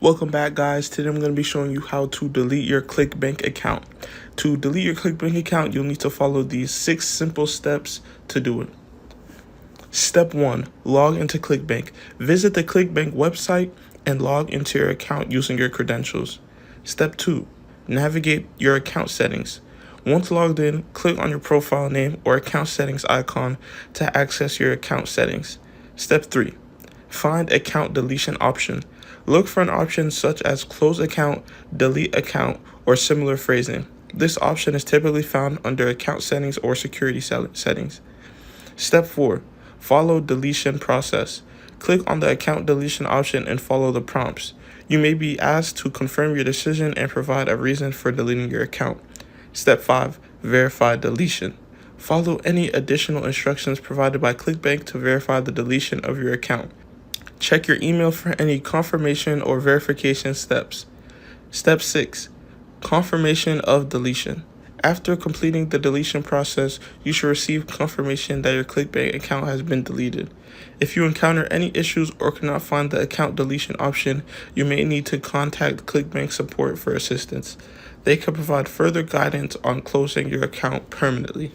Welcome back, guys. Today I'm going to be showing you how to delete your ClickBank account. To delete your ClickBank account, you'll need to follow these 6 simple steps to do it. Step 1. Log into ClickBank. Visit the ClickBank website and log into your account using your credentials. Step 2. Navigate your account settings. Once logged in, click on your profile name or account settings icon to access your account settings. Step 3. Find account deletion option. Look for an option such as close account, delete account, or similar phrasing. This option is typically found under account settings or security settings. Step 4. Follow deletion process. Click on the account deletion option and follow the prompts. You may be asked to confirm your decision and provide a reason for deleting your account. Step 5. Verify deletion. Follow any additional instructions provided by ClickBank to verify the deletion of your account. Check your email for any confirmation or verification steps. Step 6. Confirmation of deletion. After completing the deletion process, you should receive confirmation that your ClickBank account has been deleted. If you encounter any issues or cannot find the account deletion option, you may need to contact ClickBank support for assistance. They can provide further guidance on closing your account permanently.